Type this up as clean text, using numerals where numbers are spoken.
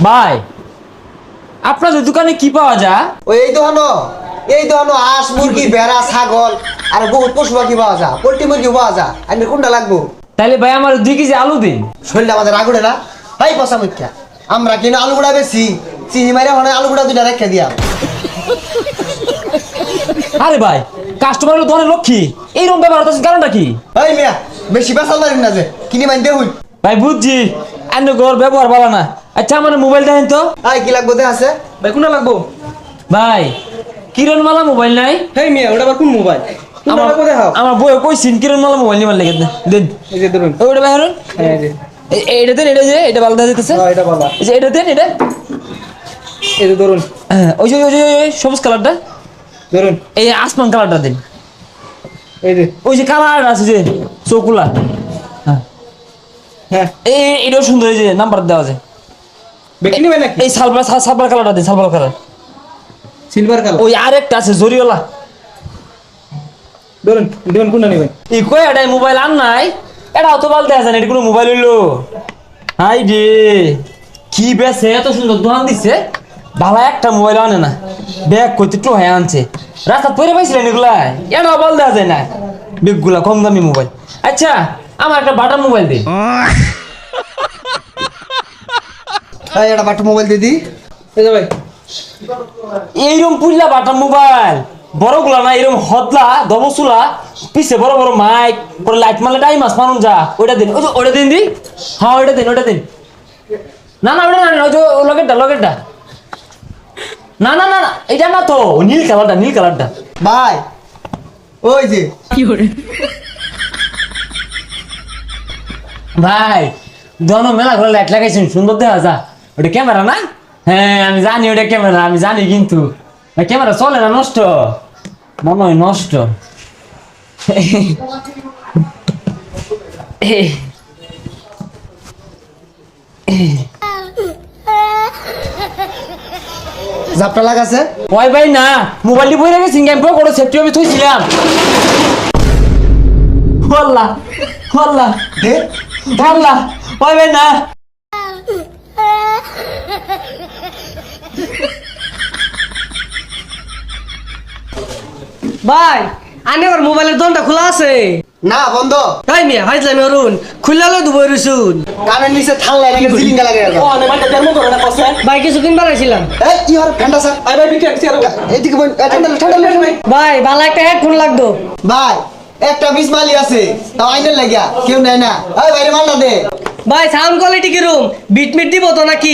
ভাই আপনাদের দোকানে কি পাওয়া যায়? ওই এই দোকানো হাঁস মুরগি ভেড়া ছাগল আর বহুত পশু পাখি পাওয়া যায়, পোল্ট্রি মুরগি পাওয়া যায়। আর কোনটা লাগবো? তাহলে ভাই আমার 2 কেজি আলু দিন। শরীরটা আমাদের আগুড়ে না ভাই, পচা মুখ্যা। আমরা কিনা আলু গুড়া বেশি চিনি মাইরা মানে আলু গুড়া 2টা রেখে দিয়া। আরে ভাই কাস্টমার হলো ধরে লক্ষ্মী, এইরকম ব্যবহার হচ্ছে কারণটা কি? এই মিয়া বেশি বেসাল মারিন না যে কিনি মাইন দেহুই। ভাই বুঝছি আন্য ঘর ব্যবহার ভালো না। আচ্ছা আমার মোবাইল দেখেন তো। এই কি লাগবো দেখ আছে ভাই কোনটা লাগবো? ভাই কিরণমালা মোবাইল নাই? হেই মিয়া ওটা আবার কোন মোবাইল? কোনটা আমার লাগবো দেখাও। আমার বই কইছিন কিরণমালা মোবাইল নিবার লেগে দেন। এই যে ধরুন। ওটা ভাই হারুন হ্যাঁ এই যে। এইটা দেন, এটা যে এটা ভালো দেখা যাইতেছে। হ্যাঁ এটা ভালো। এই যে এটা দেন, এটা এই যে ধরুন। হ্যাঁ, ওই যে সবুজ কালারটা, ধরুন। এই আসমান কালারটা দিন। এই যে। ওই যে কালার আছে যে চকুলা, হ্যাঁ হ্যাঁ। এটাও সুন্দর, এই যে নাম্বার দেওয়া আছে। বেকি নিবেন নাকি? এই সালবার কালারটা দিন, সালবার কালার। Silver colour. ওই আরেকটা আছে জরিওয়ালা। ধরুন দেখুন কোনটা নেবেন। এই কই এটাই মোবাইল আর নাই, এটাও তো বলতে আছে না, এটা কোনো মোবাইল হইলো? হাই রে কি বেছে, এত সুন্দর দোকান দিচ্ছে, ভালো একটা মোবাইল আনে না, ব্যাগ করতে একটু হয়ে আনছে। রাস্তা পরে পাইছিলেন এগুলা? এটাও বলতে আছে না, বেগগুলা কম দামি মোবাইল। আচ্ছা আমার একটা বাটার মোবাইল দিন। এই এটা বাটু মোবাইল দিদি। এই যে ভাই। এইরকম পুল্লা বাটার মোবাইল বড়গুলা না, এরকম হদলা দবসুলা, পিছে বড় বড় মাইক, পরে লাইট মারলে টাইম মাস মানুন যা, ওইটা দিন। ওই যে ওইটা দিন দি, হ্যাঁ ওইটা দিন। না ওইটা না, ওই যে লগেরটা না, এটা না তো, নীল কালারটা। ভাই ওই যে ভাই দোনো মেলা ঘরে লাইট লাগাইছেন, সুন্দর দেখা যা। ওটা ক্যামেরা না? হ্যাঁ আমি জানি ওটা ক্যামেরা, আমি জানি, কিন্তু ক্যামেরা চলে না, নষ্ট মনে হয়, নষ্ট। জাপটা লাগাছে। ওই ভাই না, মোবাইলটি বই রেখেছি, আমি করে সেফটি আমি থুইছিলাম। হল্লা দে ওই ভাই না। ভাই আনে ওর মোবাইলের দোনটা খোলা আছে। না বন্ধ। তাই মিয়া ভাইজলামি অরুণ খুললে দুবই রসুন। কানের নিচে ঠান্ডা লাগে জিলিঙ্গা লাগে। ও আনে মাইটা জন্ম করে না কসে। ভাই কিছুদিন বাড়াইছিলাম। এই কি হর ঠান্ডা স্যার। আই ভাই বিক্রি আছে আর। এইদিকে বোন, ঠান্ডা লাগে। ভাই ভালো একটা হেডফোন লাগতো। ভাই একটা বিশ মালি আছে, তাও আইনের লাগিয়া কেউ নেয় না। এই বাইরে মাল না দে। ভাই সাউন্ড কোয়ালিটি কিরম? বিট মিট দিব তো নাকি?